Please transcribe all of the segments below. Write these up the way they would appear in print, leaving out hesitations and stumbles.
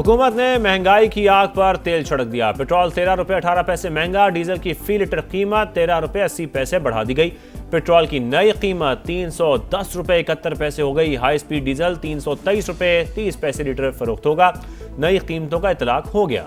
हुकूमत ने महंगाई की आग पर तेल छिड़क दिया। पेट्रोल 13 रुपये 18 पैसे महंगा, डीजल की फी लीटर कीमत 13 रुपये 80 पैसे बढ़ा दी गई। पेट्रोल की नई कीमत 310 रुपये 71 पैसे हो गई। हाई स्पीड डीजल 323 रुपये 30 पैसे लीटर फरोख्त होगा। नई कीमतों का इतलाक हो गया।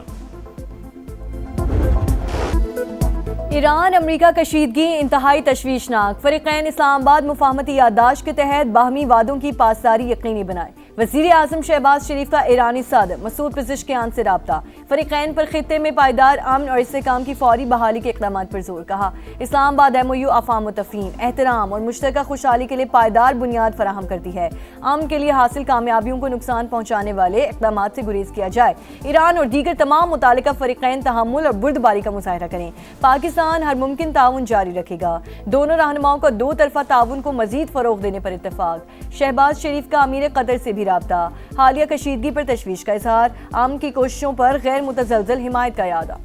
ईरान अमरीका कशीदगी इंतहाई तशवीशनाक। फरीकैन इस्लामाबाद मुफाहमती याददाश्त के तहत बाहमी वादों की पासदारी यकीनी बनाए। वज़ीर आज़म शहबाज शरीफ का ईरानी सदर मसूद पेज़ेश्कियान से राब्ता। फरीकैन पर खित्ते में पायदार अमन और इस्तेहकाम की फौरी बहाली के इक़दाम पर जोर। कहा इस्लामाबाद MOU अफ़ाम व तफ़हीम, एहतराम और मुश्तरका खुशहाली के लिए पायदार बुनियाद फराहम करती है। अमन के लिए हासिल कामयाबियों को नुकसान पहुँचाने वाले इक़दाम से गुरेज किया जाए। ईरान और दीगर तमाम मुतालिका फरीकैन तहम्मुल और बुर्दबारी का मुज़ाहरा करें। पाकिस्तान हर मुमकिन ताउन जारी रखेगा। दोनों रहनुमाओं का दो तरफा ताउन को मजीद फरोग देने पर इत्तेफाक। शहबाज शरीफ का अमीर कतर से भी राब्ता। हालिया कशीदगी पर तशवीश का इजहार। आम की कोशिशों पर गैर मुतज़लज़ल हिमायत का यादा।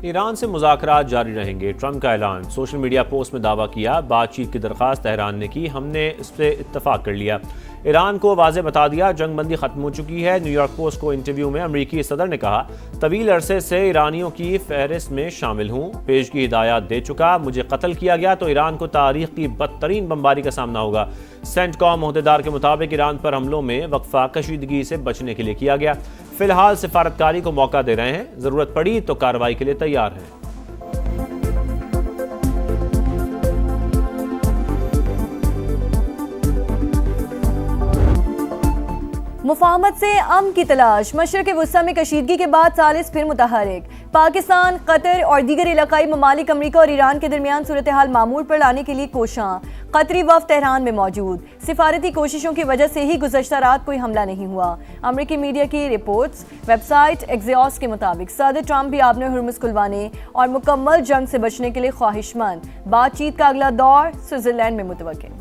ईरान से मुज़ाकरात जारी रहेंगे, ट्रंप का ऐलान। सोशल मीडिया पोस्ट में दावा किया, बातचीत की दरख्वास्त तेहरान ने की, हमने इस पर इत्तफाक कर लिया। ईरान को वाज़े बता दिया, जंग बंदी खत्म हो चुकी है। न्यूयॉर्क पोस्ट को इंटरव्यू में अमरीकी सदर ने कहा, तवील अरसे से ईरानियों की फहरिस्त में शामिल हूँ, पेश की हिदायत दे चुका। मुझे कत्ल किया गया तो ईरान को तारीख की बदतरीन बमबारी का सामना होगा। सेंटकॉम अहदेदार के मुताबिक ईरान पर हमलों में वक्फा कशीदगी से बचने के लिए किया गया। फिलहाल सिफारतकारी को मौका दे रहे हैं, जरूरत पड़ी तो कार्रवाई के लिए तैयार हैं। मुफाहमत से अमन की तलाश। मशरक़ वुस्ता में कशीदगी के बाद सालिस फिर मुतहरिक। पाकिस्तान, कतर और दीगर इलाकाई ममालिक अमरीका और ईरान के दरमियान सूरत हाल मामूल पर लाने के लिए कोशां। कतरी वफ़द तेहरान में मौजूद। सिफारती कोशिशों की वजह से ही गुज़श्ता रात कोई हमला नहीं हुआ। अमरीकी मीडिया की रिपोर्ट्स। वेबसाइट एक्सियोस के मुताबिक सदर ट्रंप भी आबने हुर्मुज़ खुलवाने और मुकम्मल जंग से बचने के लिए ख्वाहिशमंद। बातचीत का अगला दौर स्विट्ज़रलैंड में मुतवक्किल।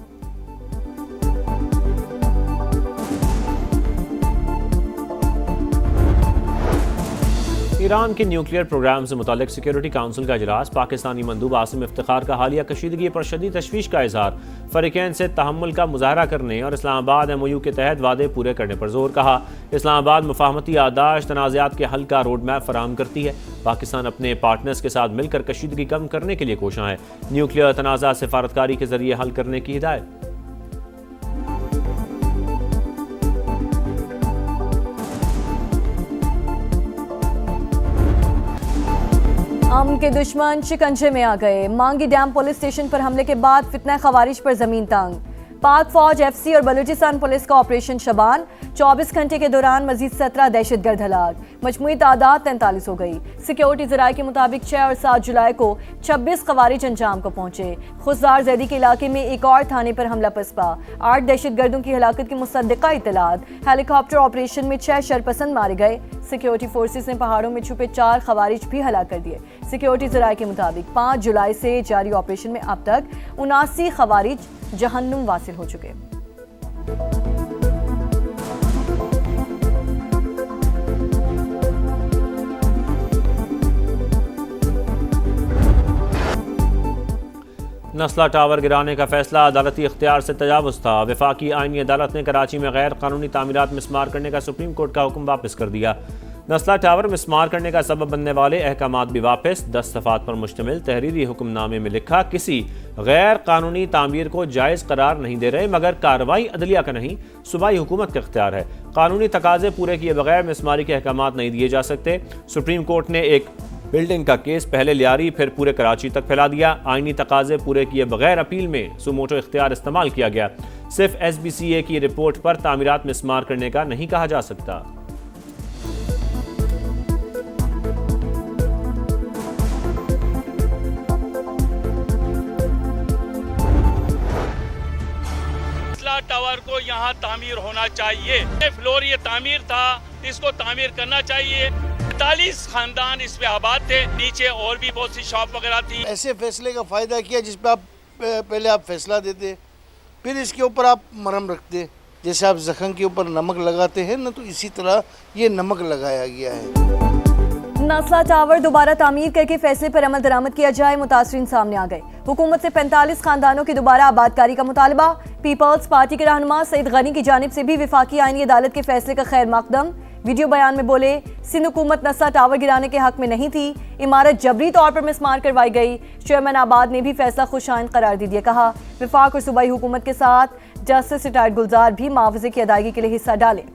ईरान के न्यूक्लियर प्रोग्राम से मुतालिक सिक्योरिटी काउंसिल का इजलास। पाकिस्तानी मंदूब आसिम इफ्तिखार का हालिया कशीदगी पर शदीद तशवीश का इजहार। फरीकैन से तहम्मुल का मुजाहरा करने और इस्लामाबाद MOU के तहत वादे पूरे करने पर जोर। कहा इस्लामाबाद मुफाहमती याददाश्त तनाज़ात के हल का रोड मैप फराहम करती है। पाकिस्तान अपने पार्टनर्स के साथ मिलकर कशीदगी कम करने के लिए कोशां है। न्यूक्लियर तनाज़ा सिफारतकारी के जरिए हल करने की हिदायत। अमन के दुश्मन शिकंजे में आ गए। मांगी डैम पुलिस स्टेशन पर हमले के बाद फितना खवारिज पर जमीन तंग। पाक फौज, FC और बलूचिस्तान पुलिस का ऑपरेशन शबान। 24 घंटे के दौरान मजीद 17 दहशतगर्द हलाक। मजमूई तादाद 43 हो गई। सिक्योरिटी ज़राए के मुताबिक 6 और 7 जुलाई को 26 खवारिज अंजाम को पहुंचे। खुजदार जैदी के इलाके में एक और थाने पर हमला पसपा। 8 दहशतगर्दों की हलाकत की मुसद्दका इतलात। हेलीकॉप्टर ऑपरेशन में 6 शरपसंद मारे गए। सिक्योरिटी फोर्सेस ने पहाड़ों में छुपे 4 खवारिज भी हलाक कर दिए। सिक्योरिटी ज़राए के मुताबिक 5 जुलाई से जारी ऑपरेशन में अब तक 79 खवारिज जहन्नुम वासिल हो चुके। नस्ला टावर गिराने का फैसला अदालती इख्तियार से तजावुज़ था। वफाकी आईनी अदालत ने कराची में गैर कानूनी तामीरात मिसमार करने का सुप्रीम कोर्ट का हुक्म वापस कर दिया। नस्ला टावर मिसमार करने का सबब बनने वाले अहकामात भी वापस। 10 सफ़ात पर मुश्तमिल तहरीरी हुक्मनामे में लिखा, किसी गैर कानूनी तामीर को जायज़ करार नहीं दे रहे, मगर कार्रवाई अदलिया का नहीं, सूबाई हुकूमत का इख्तियार है। कानूनी तकाजे पूरे किए बगैर मिसमारी के अहकामात नहीं दिए जा सकते। सुप्रीम कोर्ट ने एक बिल्डिंग का केस पहले लियारी फिर पूरे कराची तक फैला दिया। आईनी तकाजे पूरे किए बगैर अपील में सुमोटो इख्तियार इस्तेमाल किया गया। सिर्फ SBCA की रिपोर्ट पर तामीरात मिसमार करने का नहीं कहा जा सकता। टावर को यहाँ तामीर होना चाहिए। फ्लोर ये तामीर था, इसको तामीर करना चाहिए। 45 खानदान इस पे आबाद थे, नीचे और भी बहुत सी शॉप वगैरह थी। ऐसे फैसले का फ़ायदा किया जिस पे आप पहले आप फैसला देते, फिर इसके ऊपर आप मरहम रखते। जैसे आप जख्म के ऊपर नमक लगाते हैं ना, तो इसी तरह ये नमक लगाया गया है। नस्ला टावर दोबारा तामीर करके फैसले पर अमल दरामद किया जाए, मुतासरीन सामने आ गए। हुकूमत से 45 खानदानों की दोबारा आबादकारी का मुतालबा। पीपल्स पार्टी के रहनुमा सईद गनी की जानिब से भी विफाकी आईनी अदालत के फैसले का खैर मकदम। वीडियो बयान में बोले, सिंध हुकूमत नस्ला टावर गिराने के हक में नहीं थी, इमारत जबरी तौर पर मिसमार करवाई गई। चेयरमैन आबाद ने भी फैसला खुशाइन करार दे दिया। कहा विफाक और सूबाई हुकूमत के साथ जस्टिस रिटायर्ड गुलजार भी मुआवजे की अदायगी के लिए हिस्सा डाले।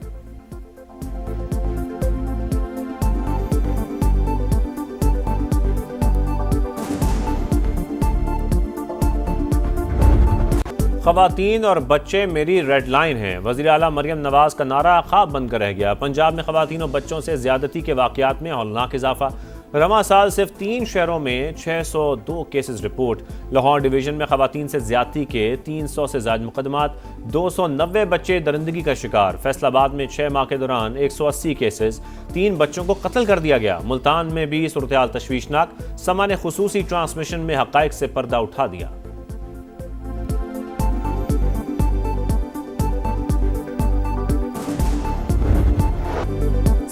ख़वातीन और बच्चे मेरी रेड लाइन हैं। वज़ीर आला मरियम नवाज का नारा ख्वाब बनकर रह गया। पंजाब में ख़वातीन और बच्चों से ज़्यादती के वाक़यात में हौलनाक इजाफा। रवा साल सिर्फ 3 शहरों में 602 केसेस रिपोर्ट। लाहौर डिवीज़न में ख़वातीन से ज़्यादती के 300 से ज़ायद मुकदमात। 290 बच्चे दरिंदगी का शिकार। फैसलाबाद में 6 माह के दौरान 180 केसेस। 3 बच्चों को कत्ल कर दिया गया। मुल्तान में भी सूरत-ए-हाल तशवीशनाक। समा ने खुसूसी ट्रांसमिशन में हक़ाइक़ से पर्दा उठा दिया।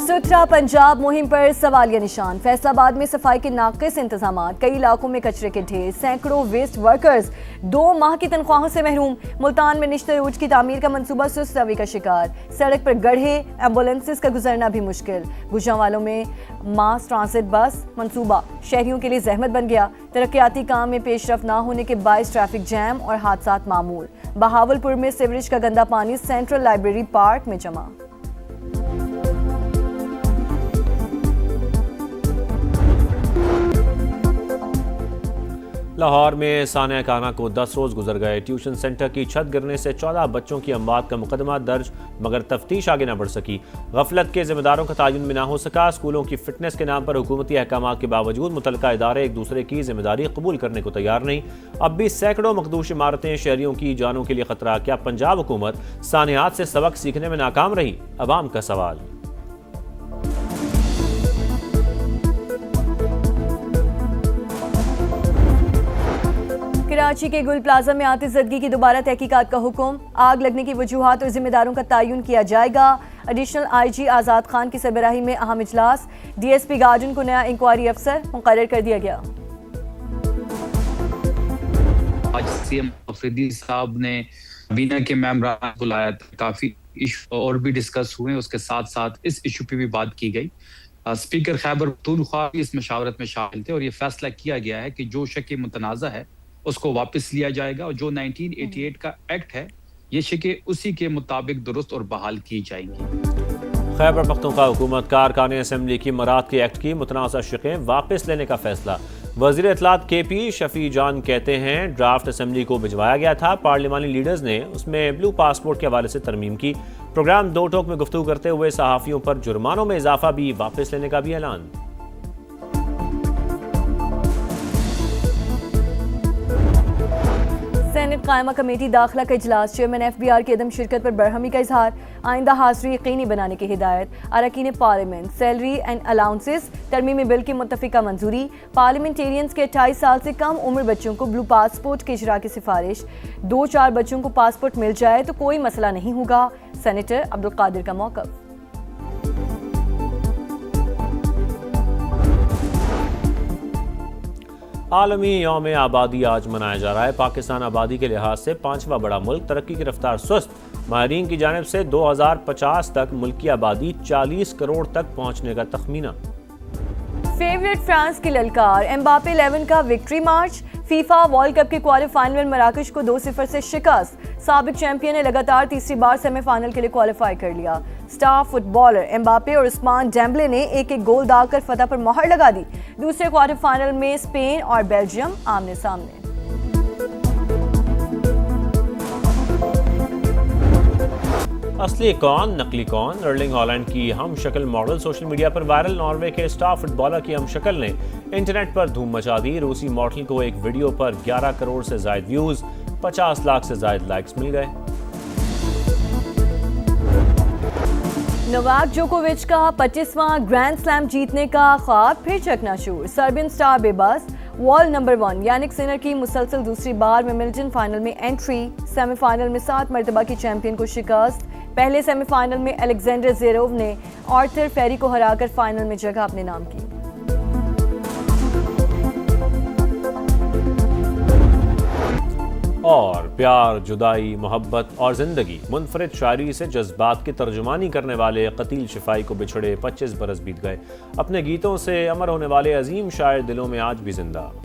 सुथरा पंजाब मुहिम पर सवालिया निशान। फैसलाबाद में सफाई के नाकिस इंतजाम, कई इलाकों में कचरे के ढेर, सैकड़ों वेस्ट वर्कर्स 2 माह की तनख्वाहों से महरूम। मुल्तान में निश्चित रोज की तामीर का मंसूबा सुस्त रवि का शिकार। सड़क पर गड्ढे, एम्बुलेंसेस का गुजरना भी मुश्किल। गुजरांवालों में मास ट्रांसिट बस मंसूबा शहरियों के लिए जहमत बन गया। तरक्याती काम में पेशरफ ना होने के बायस ट्रैफिक जैम और हादसात मामूल। बहावलपुर में सीवरेज का गंदा पानी सेंट्रल लाइब्रेरी पार्क में जमा। लाहौर में सानिया खाना को 10 रोज़ गुजर गए। ट्यूशन सेंटर की छत गिरने से 14 बच्चों की अमवात का मुकदमा दर्ज, मगर तफ्तीश आगे न बढ़ सकी। गफलत के जिम्मेदारों का तयन भी ना हो सका। स्कूलों की फिटनेस के नाम पर हुकूमती अहकामात के बावजूद मुतलका इदारे एक दूसरे की जिम्मेदारी कबूल करने को तैयार नहीं। अब भी सैकड़ों मखदूश इमारतें शहरियों की जानों के लिए खतरा। क्या पंजाब हुकूमत सानियात से सबक सीखने में नाकाम रही? अवाम का सवाल। कराची के गुल प्लाजा में आतिशज़दगी की दोबारा तहकीकात का हुक्म। आग लगने की वजूहात और जिम्मेदारों का तयन किया जाएगा। एडिशनल IG आज़ाद खान की सरबराही में अहम इजलास। DSP गार्डन को नया इंक्वायरी अफसर मुकर्रर कर दिया गया। आज CM अफरीदी साहब ने बीना के मेंबरान बुलाया था। काफ़ी इशू और भी डिस्कस हुए। उसके साथ साथ इस इशू पे भी बात की गई। स्पीकर खैबर पख्तूनख्वा इस मशावरत में शामिल थे और ये फैसला किया गया है कि जो शक मुतनाज़ा है उसको वापस लिया जाएगा और जो 1988 का एक्ट है ये शिकें उसी के मुताबिक दुरुस्त और बहाल की जाएंगी। खैबर पख्तूनख्वा हुकूमत कारकान असेंबली की मराद के एक्ट की मुतनाज़ा शिकें वापस लेने का फैसला। वज़ीर इत्तलात KP शफी जान कहते हैं ड्राफ्ट असेंबली को भिजवाया गया था। पार्लिमानी लीडर्स ने उसमें ब्लू पासपोर्ट के हवाले से तरमीम की। प्रोग्राम दो टोक में गुफ्तगू करते हुए सहाफ़ियों पर जुर्मानों में इजाफा भी वापस लेने का भी ऐलान। सेनेट कायमा कमेटी दाखिला का इजलास। चेयरमैन FBR की अदम शिरकत पर बरहमी का इजहार। आइंदा हाज़िरी यकीनी बनाने की हिदायत। अरकान पार्लियामेंट सैलरी एंड अलाउंसेस तरमीमी बिल की मुत्तफिका मंजूरी। पार्लियामेंटेरियंस के 28 साल से कम उम्र बच्चों को ब्लू पासपोर्ट के इजरा की सिफारिश। 2-4 बच्चों को पासपोर्ट मिल जाए तो कोई मसला नहीं होगा। सेनेटर अब्दुल कादिर का मौक़िफ़। आलमी यौम आबादी आज मनाया जा रहा है। पाकिस्तान आबादी के लिहाज से 5वां बड़ा मुल्क, तरक्की की रफ्तार सुस्त। माहिरीन की जानिब से 2050 तक मुल्क की आबादी 40 करोड़ तक पहुंचने का तखमीना। फेवरेट फ्रांस की ललकार। एम्बापे 11 का विक्ट्री मार्च। फीफा वर्ल्ड कप के क्वालिफाइनल में मराकश को 2-0 से शिकस्त। साबिक चैंपियन ने लगातार तीसरी बार सेमीफाइनल के लिए क्वालिफाई कर लिया। स्टार फुटबॉलर एम्बापे और उस्मान डेम्बले ने एक गोल दागकर फतह पर मोहर लगा दी। दूसरे क्वार्टर फाइनल में स्पेन और बेल्जियम आमने सामने। असली कौन नकली कौन? अर्लिंग हॉलैंड की हम शक्ल मॉडल सोशल मीडिया पर वायरल। नॉर्वे के स्टार फुटबॉलर की हम शक्ल ने इंटरनेट पर धूम मचा दी। रूसी मॉडल को एक वीडियो पर 11 करोड़ से ज्यादा व्यूज, 50 लाख से ज्यादा लाइक्स मिल गए। नोवाक जोकोविच का 25वां ग्रैंड स्लैम जीतने का ख्वाब फिर चकनाचूर। सर्बियन स्टार बेबस। वर्ल्ड नंबर 1 यानिक सिनर की मुसलसल दूसरी बार विंबलडन फाइनल में एंट्री। सेमीफाइनल में 7 मरतबा की चैंपियन को शिकस्त। पहले सेमीफाइनल में अलेक्जेंडर ज़ेरेव ने आर्थर फेरी को हराकर फाइनल में जगह अपने नाम की। और प्यार, जुदाई, मोहब्बत और ज़िंदगी मुनफरिद शायरी से जज्बात की तर्जुमानी करने वाले कतील शिफाई को बिछड़े 25 बरस बीत गए। अपने गीतों से अमर होने वाले अजीम शायर दिलों में आज भी जिंदा।